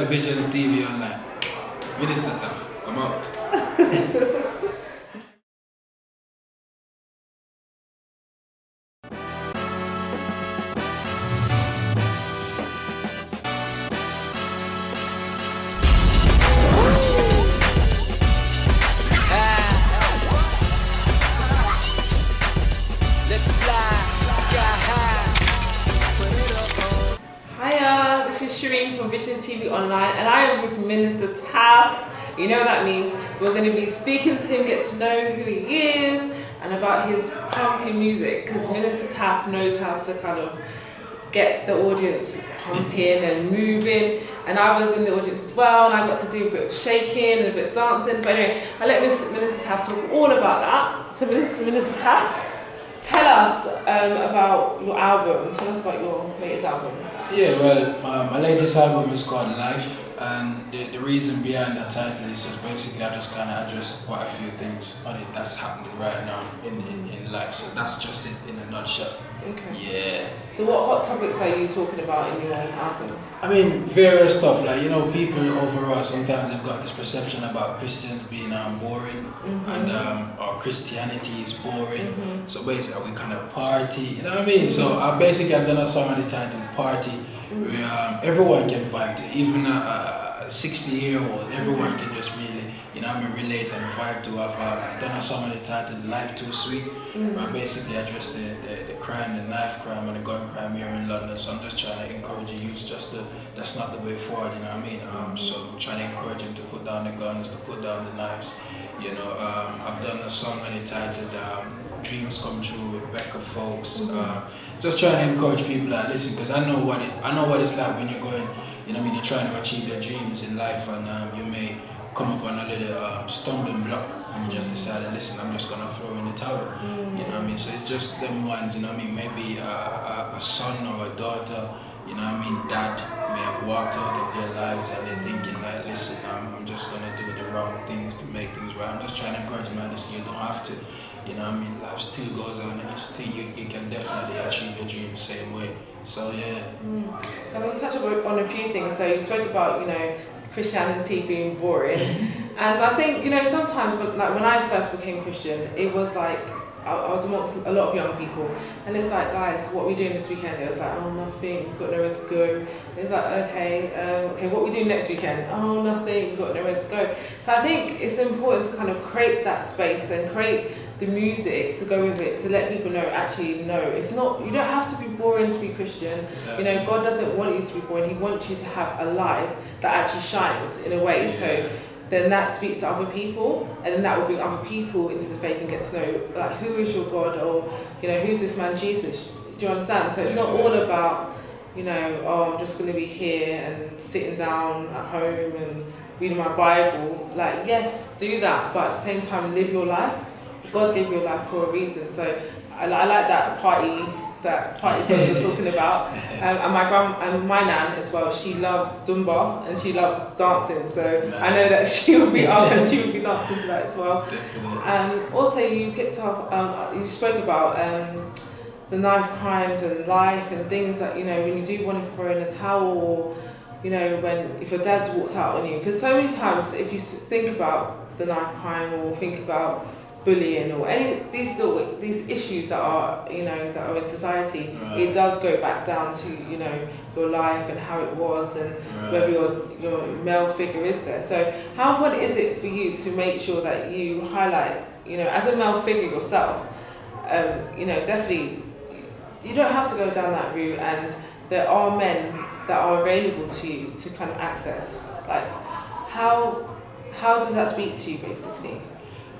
to Visions TV Online. MinisterTaf, I'm out. Let's fly, sky high. Hiya, this is Shireen from VisionsTvOnline and I am with MinisterTaf. You know what that means. We're going to be speaking to him, get to know who he is and about his pumping music, because MinisterTaf knows how to kind of get the audience pumping and moving, and I was in the audience as well and I got to do a bit of shaking and a bit of dancing. But anyway, I let MinisterTaf talk all about that. So MinisterTaf, tell us about your album. Tell us about your latest album. Yeah, well, my latest album is called Life, and the reason behind that title is just basically I just kind of address quite a few things on it that's happening right now in life. So that's just it in a nutshell. Okay. Yeah. So what hot topics are you talking about in your album? I mean, various stuff, like, you know, people overall sometimes they've got this perception about Christians being boring, and or Christianity is boring. So basically we kind of party, you know what I mean? So I've done a song on the title Party, where everyone can vibe to, even a 60-year-old, everyone can just really, you know what I mean, relate and vibe to. I've done a song on the title Life Too Sweet, where I basically address the crime, the knife crime and the gun crime here in London. So I'm just trying to encourage the youth that's not the way forward, you know what I mean? So I'm trying to encourage them to put down the guns, to put down the knives, you know. I've done a song on the title Dreams Come True with Becca Folks. Just trying to encourage people that listen, because I know what it's like when you're going, you know what I mean, you're trying to achieve your dreams in life, and you may come up on a little stumbling block and you just decide, listen, I'm just gonna throw in the towel. You know what I mean? So it's just them ones, you know what I mean? Maybe a son or a daughter, you know what I mean, dad may have walked out of their lives and they're thinking like, listen, I'm just gonna do the wrong things to make things right. I'm just trying to encourage them, listen, you don't have to. You know what I mean? Life still goes on, and you can definitely achieve your dreams the same way. So yeah. So I'm going to touch on a few things. So you spoke about, you know, Christianity being boring, and I think, you know, sometimes when I first became Christian, it was like I was amongst a lot of young people, and it's like, guys, what are we doing this weekend? It was like, oh, nothing, we've got nowhere to go. And it's like, okay, what are we doing next weekend? Oh, nothing, we've got nowhere to go. So I think it's important to kind of create that space and create the music to go with it, to let people know, actually, no, it's not, you don't have to be boring to be Christian. Exactly. You know, God doesn't want you to be boring. He wants you to have a life that actually shines in a way. Yeah. So then that speaks to other people, and then that will bring other people into the faith and get to know, like, who is your God, or, you know, who's this man Jesus? Do you understand? So it's not all about, you know, oh, I'm just going to be here and sitting down at home and reading my Bible. Like, yes, do that, but at the same time, live your life. God gave you a life for a reason. So I like that party song you're talking about. And my nan as well, she loves Zumba and she loves dancing. So nice. I know that she will be up and she will be dancing to that as well. Definitely. Also, you picked up, you spoke about the knife crimes and life and things that, you know, when you do want to throw in a towel, or, you know, if your dad's walked out on you. Because so many times, if you think about the knife crime or think about bullying or any these issues that are, you know, that are in society, it does go back down to, you know, your life and how it was, and whether your male figure is there. So how important is it for you to make sure that you highlight, you know, as a male figure yourself, you know, definitely you don't have to go down that route, and there are men that are available to you to kind of access. Like, how does that speak to you, basically?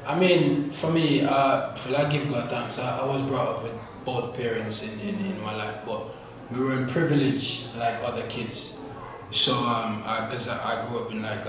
I mean, for me, I give God thanks. I was brought up with both parents in my life, but we weren't privileged like other kids. So, because I grew up in like,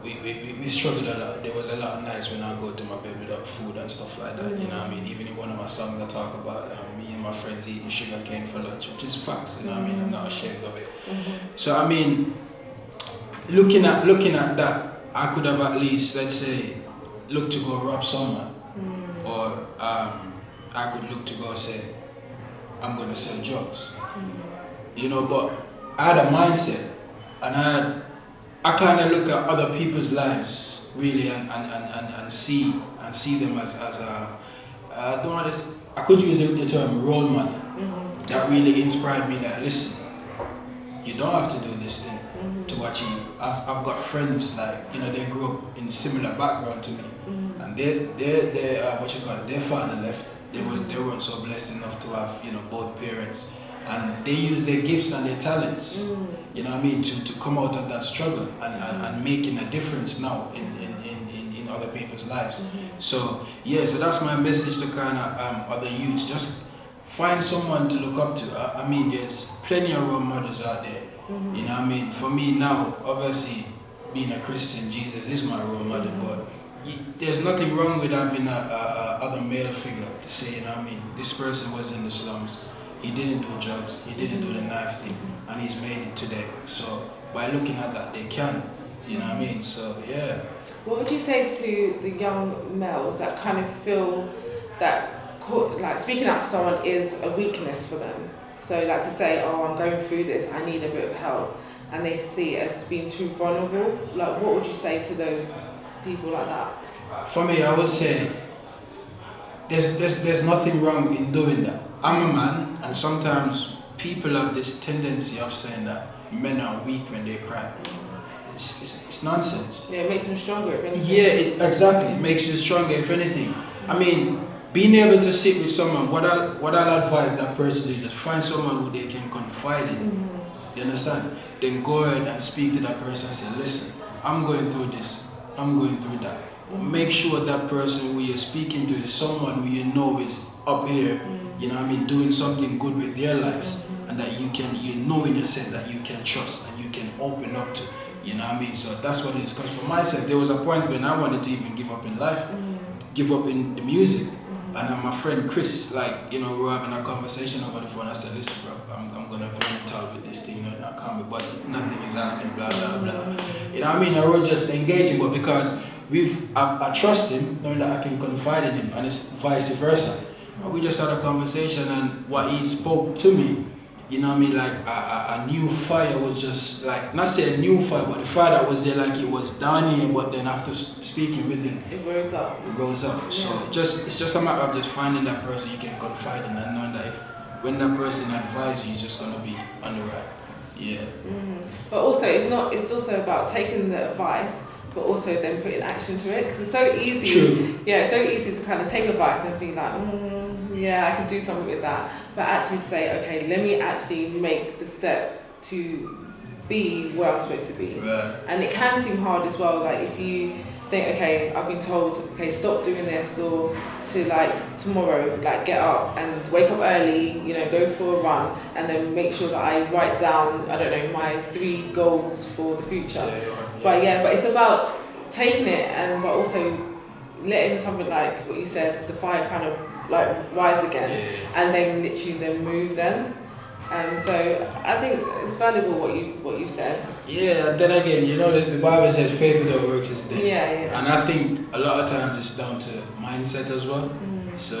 we struggled a lot. There was a lot of nights when I go to my bed without food and stuff like that, you know what I mean? Even in one of my songs I talk about me and my friends eating sugar cane for lunch, which is facts, you know what I mean? I'm not ashamed of it. So, I mean, looking at that, I could have at least, let's say, look to go rob someone, or I could look to go say, I'm going to sell drugs. You know, but I had a mindset I kind of look at other people's lives really and see them as a I could use the term role model. That really inspired me that listen, you don't have to do this thing to achieve. I've got friends like they grew up in a similar background to me, and their father left. They weren't so blessed enough to have both parents, and they use their gifts and their talents, to come out of that struggle and making a difference now in other people's lives. So that's my message to kind of other youths. Just find someone to look up to. I mean, there's plenty of role models out there. For me now, obviously, being a Christian, Jesus is my role model, but there's nothing wrong with having a other male figure to say, this person was in the slums, he didn't do drugs, he didn't do the knife thing, and he's made it today. So by looking at that, they can, So yeah. What would you say to the young males that kind of feel that like speaking out to someone is a weakness for them? So like to say, oh, I'm going through this, I need a bit of help, and they see it as being too vulnerable. Like, what would you say to those people like that? For me, I would say there's nothing wrong in doing that. I'm a man, and sometimes people have this tendency of saying that men are weak when they cry. It's nonsense. Yeah, it makes them stronger if anything. Yeah, exactly. It makes you stronger if anything. I mean, being able to sit with someone, what I'll advise that person to just find someone who they can confide in. You understand? Then go ahead and speak to that person and say, listen, I'm going through this, I'm going through that. Make sure that person who you're speaking to is someone who you know is up here, doing something good with their lives, and that you know in yourself that you can trust and you can open up to. So that's what it is. Because for myself, there was a point when I wanted to even give up in life, give up in the music. And my friend Chris, we were having a conversation over the phone. I said, listen, bro, I'm going to throw in the towel with this thing. I can't be bothered. Nothing is happening, blah, blah, blah. I was just engaging, but because I trust him, knowing that I can confide in him, and it's vice versa. We just had a conversation, and what he spoke to me, like a new fire was just like, not say a new fire, but the fire that was there, like it was down here, but then after speaking with him, it rose up. Yeah. So it's just a matter of just finding that person you can confide in, and knowing that when that person advises you, you're just gonna be on the right. Yeah. But also, it's also about taking the advice, but also then putting action to it, because it's so easy. True. Yeah, it's so easy to kind of take advice and be like, I can do something with that. But actually say, okay, let me actually make the steps to be where I'm supposed to be. Right. And it can seem hard as well, like if you think, okay, I've been told, okay, stop doing this, or to like tomorrow, like get up and wake up early, go for a run, and then make sure that I write down, my 3 goals for the future. Yeah. But it's about taking it, but also letting something like what you said, the fire kind of like rise again, and then literally then move them. So I think it's valuable what you said. Yeah, then again, the Bible said faith without works is dead. Yeah. And I think a lot of times it's down to mindset as well. So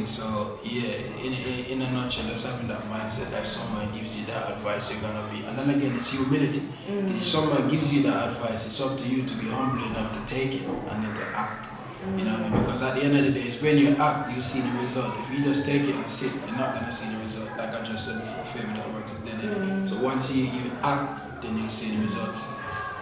So in a nutshell, just having that mindset that someone gives you that advice, you're gonna be. And then again, it's humility. If someone gives you that advice, it's up to you to be humble enough to take it and then to act. Because at the end of the day, it's when you act, you see the result. If you just take it and sit, you're not going to see the result. Like I just said before, faith without works is dead. So once you act, then you see the results.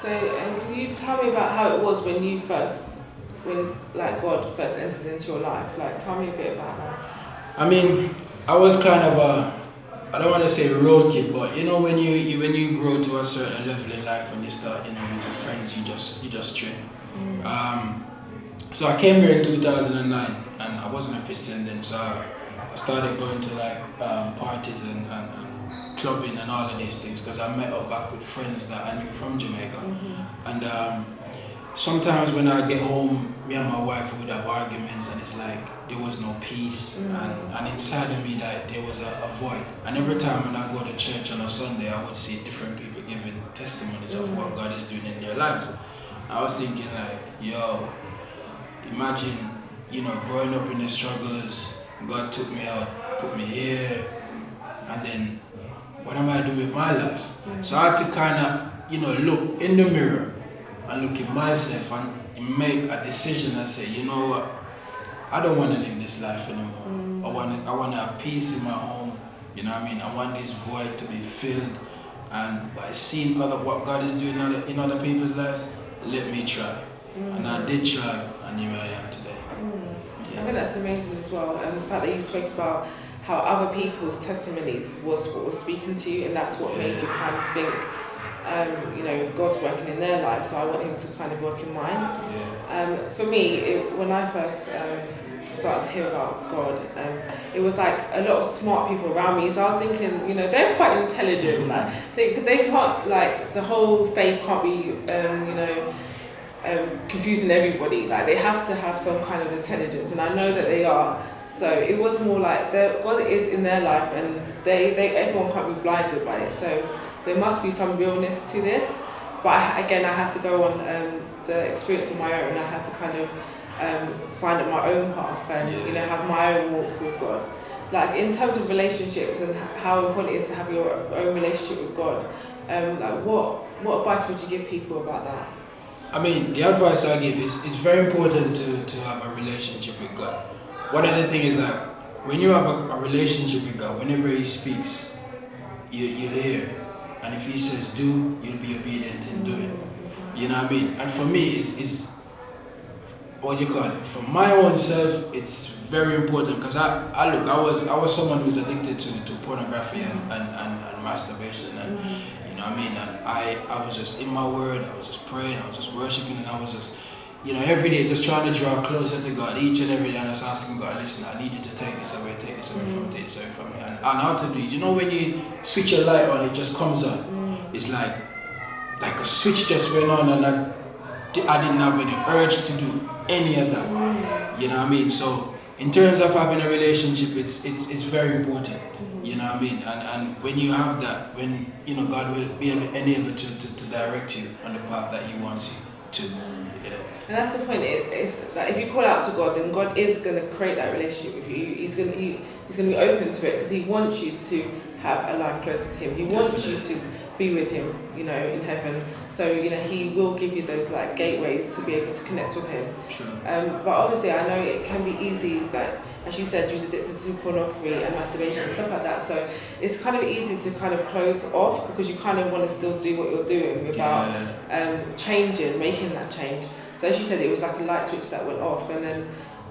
So can you tell me about how it was when God first entered into your life? Like, tell me a bit about that. I was kind of I don't want to say road kid, but when you grow to a certain level in life, when you start, with your friends, you just train. So I came here in 2009, and I wasn't a Christian then, so I started going to parties and clubbing and all of these things, because I met up back with friends that I knew from Jamaica. And sometimes when I get home, me and my wife would have arguments, and it's like there was no peace, and inside of me that there was a void. And every time when I go to church on a Sunday, I would see different people giving testimonies of what God is doing in their lives. I was thinking imagine, growing up in the struggles, God took me out, put me here, and then what am I doing with my life? So I had to kind of look in the mirror and look at myself and make a decision and say, you know what, I don't want to live this life anymore. I want to have peace in my home. You know what I mean? I want this void to be filled. And by seeing what God is doing in other people's lives, let me try. And I did try, and here I am today. I think that's amazing as well. And the fact that you spoke about how other people's testimonies was what was speaking to you, and that's what made you kind of think, God's working in their life, so I want Him to kind of work in mine. For me, when I first started to hear about God, it was like a lot of smart people around me. So I was thinking, they're quite intelligent. Like they can't, like, the whole faith can't be, confusing everybody. Like they have to have some kind of intelligence, and I know that they are. So it was more like God is in their life, and everyone can't be blinded by it. So there must be some realness to this. But I had to go on the experience of my own. I had to kind of find out my own path and have my own walk with God. Like in terms of relationships and how important it is to have your own relationship with God. Like what advice would you give people about that? I mean, the advice I give is very important to have a relationship with God. One of the things is that when you have a relationship with God, whenever He speaks, you hear. And if He says do, you'll be obedient in doing. You know what I mean? And for me, it's what do you call it? For my own self, it's very important because I was someone who's addicted to pornography and masturbation and you know what I mean, and I was just in my word, I was just praying, I was just worshiping, and I was just every day just trying to draw closer to God each and every day, and I was asking God, listen, I need you to take this away from me, take this away from me. And how to do it. When you switch a light on, it just comes on. It's like a switch just went on, and I didn't have any urge to do any of that. You know what I mean? So in terms of having a relationship, it's very important. You know what I mean? And when you have that, when God will be enabled to direct you on the path that He wants you to. Yeah. And that's the point. It's that if you call out to God, then God is going to create that relationship with you. He's going to be open to it because He wants you to have a life closer to Him. He wants you to be with Him, in heaven. So He will give you those like gateways to be able to connect with Him. True. But obviously, I know it can be easy that, as you said, you're addicted to pornography and masturbation and stuff like that. So it's kind of easy to kind of close off because you kind of want to still do what you're doing without making that change. So as you said, it was like a light switch that went off. And then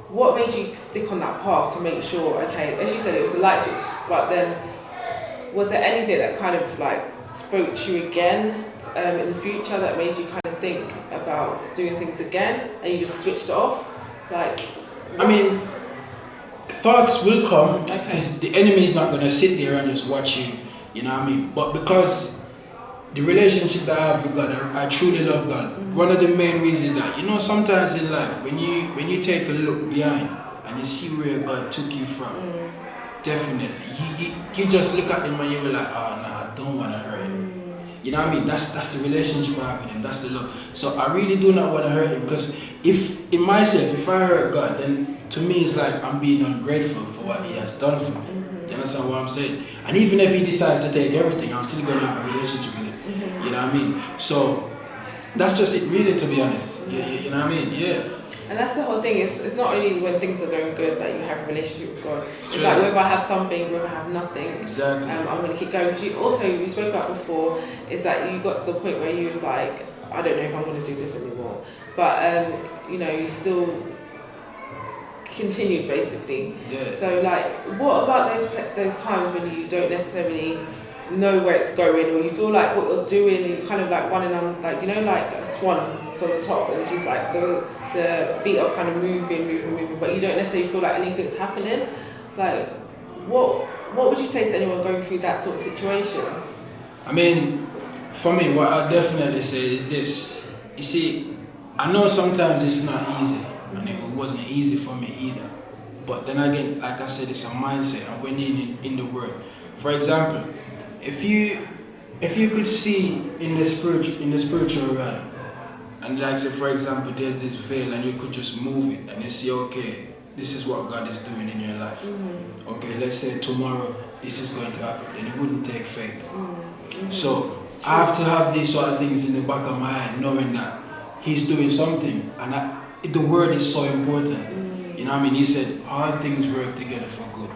what made you stick on that path to make sure, okay, as you said, it was a light switch, but then was there anything that kind of like spoke to you again in the future that made you kind of think about doing things again and you just switched it off? Like, I mean, thoughts will come because the enemy is not going to sit there and just watch you, you know what I mean? But because the relationship that I have with God, I truly love God. One of the main reasons is that, sometimes in life, when you take a look behind and you see where God took you from, definitely, you just look at Him and you be like, oh, no, I don't want to hurt Him. You know what I mean? That's the relationship I have with Him. That's the love. So I really do not want to hurt Him because if I hurt God, then to me it's like I'm being ungrateful for what He has done for me. You understand what I'm saying? And even if He decides to take everything, I'm still going to have a relationship with Him. You know what I mean? So that's just it, really, to be honest. You know what I mean? Yeah. And that's the whole thing. It's not only when things are going good that you have a relationship with God. It's like whether I have something, whether I have nothing. Exactly. I'm going to keep going. Because you spoke about before, is that you got to the point where you was like, I don't know if I'm going to do this anymore. But you still continued basically. Yeah. So like, what about those times when you don't necessarily know where it's going, or you feel like what you're doing and you're kind of like running on, like like a swan's on the top and it's just like the feet are kind of moving, but you don't necessarily feel like anything's happening. Like, what would you say to anyone going through that sort of situation? I mean, for me, what I definitely say is this. You see, I know sometimes it's not easy, and it wasn't easy for me either. But then again, like I said, it's a mindset, and when you're in the Word. For example, if you could see in the spiritual realm, and like say for example, there's this veil, and you could just move it, and you see, okay, this is what God is doing in your life. Okay, let's say tomorrow this is going to happen, then it wouldn't take faith. So I have to have these sort of things in the back of my head, knowing that he's doing something, and the word is so important. You know what I mean? He said all things work together for good.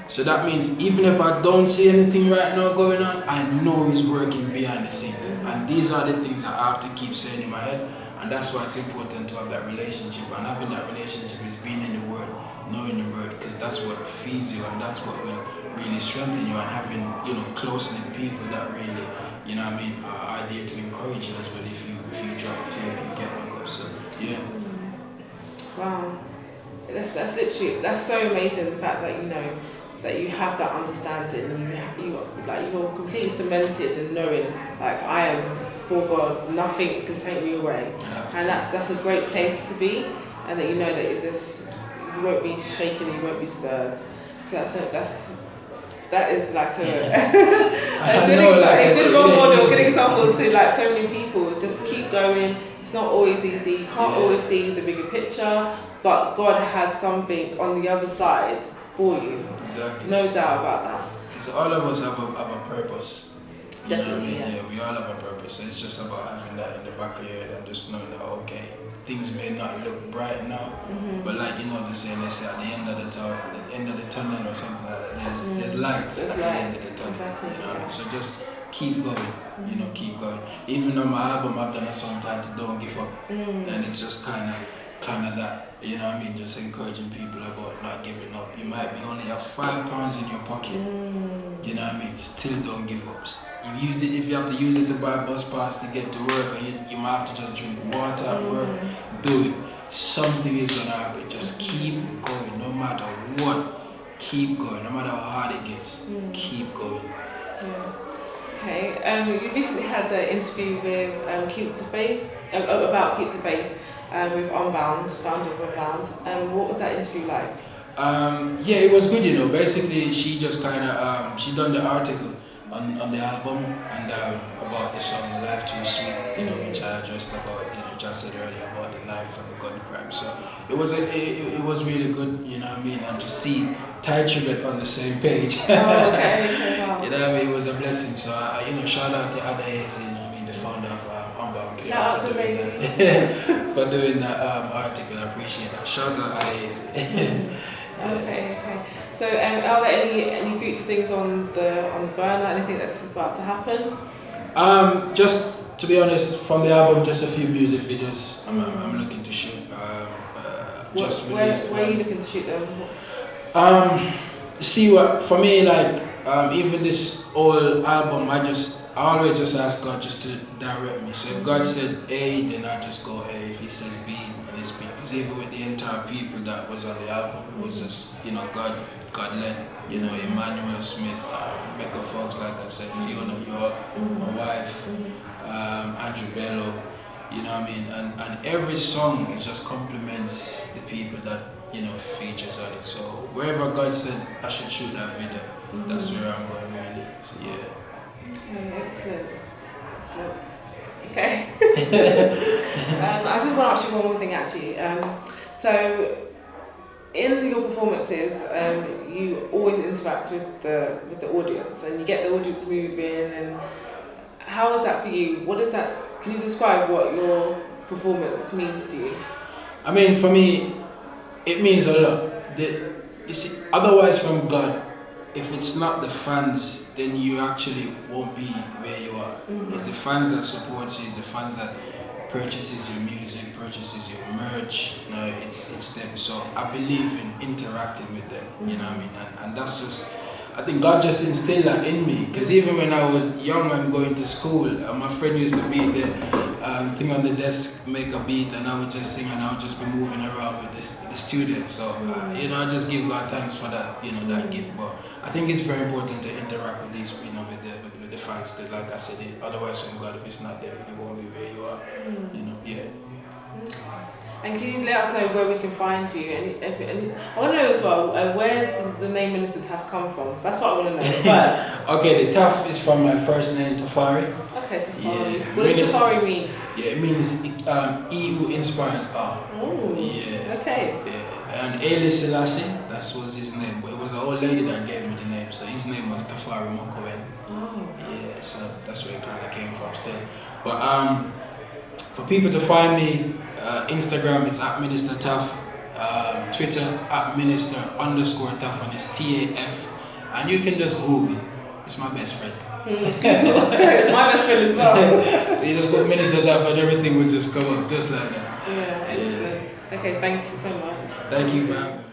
So that means even if I don't see anything right now going on, I know he's working behind the scenes. And these are the things that I have to keep saying in my head. And that's why it's important to have that relationship. And having that relationship is being in the Word, knowing the Word, because that's what feeds you and that's what will really strengthen you. And having, close-knit people that really, are there to encourage you as well. If you drop tape, you get back up. So, yeah. Wow. That's so amazing, the fact that, that you have that understanding and you're completely cemented in knowing, like, I am for God, nothing can take me away. And that's a great place to be, and that you know that you won't be shaken, you won't be stirred. So that is like a good role model, a good example to like so many people. Just keep going. It's not always easy. You can't always see the bigger picture, but God has something on the other side for you. Exactly. No doubt about that. So all of us have a purpose. Definitely, yes. Yes. Yeah, we all have a purpose. So it's just about having that in the back of your head and just knowing that, okay, things may not look bright now, but like they say at the end of the tunnel or something like that, there's light at the end of the tunnel. Exactly. You know what I mean? So just keep going. Keep going. Even on my album, I've done it sometimes to don't give up, and it's just kind of that. You know what I mean? Just encouraging people about not giving up. You might be only have £5 in your pocket. You know what I mean? Still don't give up. If you have to use it to buy a bus pass to get to work, and you might have to just drink water at work, do it. Something is gonna happen. Just keep going, no matter what. Keep going, no matter how hard it gets. Keep going. Yeah. Okay. You recently had an interview with Keep the Faith about Keep the Faith. With Unbound, founder of Unbound. What was that interview like? It was good, Basically, she just kind of, she done the article on the album and about the song Life Too Sweet, which I addressed about, just said earlier about the life and the gun crime. So it was really good, you know what I mean? And to see Ty Tribbett on the same page. Oh, okay. Wow. You know what I mean? It was a blessing. So, shout out to Ada Hayes, the founder of Unbound. Shout out to Daisy. For doing that article, I appreciate that. Shout out to Daisy. Okay. So, are there any future things on the burner? Anything that's about to happen? Just to be honest, from the album, just a few music videos. I'm looking to shoot. Where are you looking to shoot them? See what for me, like even this whole album, I always just ask God just to direct me. So if God said A, then I just go A. If He says B, then it's B. Because even with the entire people that was on the album, it was just God led. Emmanuel Smith, Becca Fox, like I said, Fiona York, my wife, Andrew Bello. You know what I mean? And every song it just complements the people that features on it. So wherever God said I should shoot that video, that's where I'm going really. So yeah. Okay, excellent. Okay. I just want to ask you one more thing actually. So in your performances, you always interact with the audience and you get the audience moving. And how is that for you? What is that? Can you describe what your performance means to you? I mean, for me, it means a lot. You see, otherwise from God, if it's not the fans, then you actually won't be where you are. It's the fans that support you, it's the fans that purchases your music, purchases your merch, it's them. So I believe in interacting with them, you know what I mean? And that's just, I think God just instilled that in me. Because even when I was young and going to school, my friend used to beat the thing on the desk, make a beat, and I would just sing, and I would just be moving around with the students. So, I just give God thanks for that, that gift. But I think it's very important to interact with these, with the fans, because like I said, otherwise from God, if it's not there, you won't be where you are, yeah. And can you let us know where we can find you? And I want to know as well, where did the name MinisterTaf come from? That's what I want to know first. Okay, the Taf is from my first name, Tafari. Okay, Tafari. Yeah. What does Tafari mean? Yeah, it means E who inspires R. Oh, yeah. Okay. Yeah. And Aile Selassie, that was his name. But it was an old lady that gave me the name. So his name was Tafari Mokowen. Oh. Yeah, so that's where it kind of came from still. But for people to find me, Instagram is at MinisterTaf, Twitter at Minister_Taf, and it's TAF. And you can just Google. It's my best friend. It's my best friend as well. So you just put MinisterTaf and everything will just come up just like that. Yeah, excellent. Okay, thank you so much. Thank you for having me.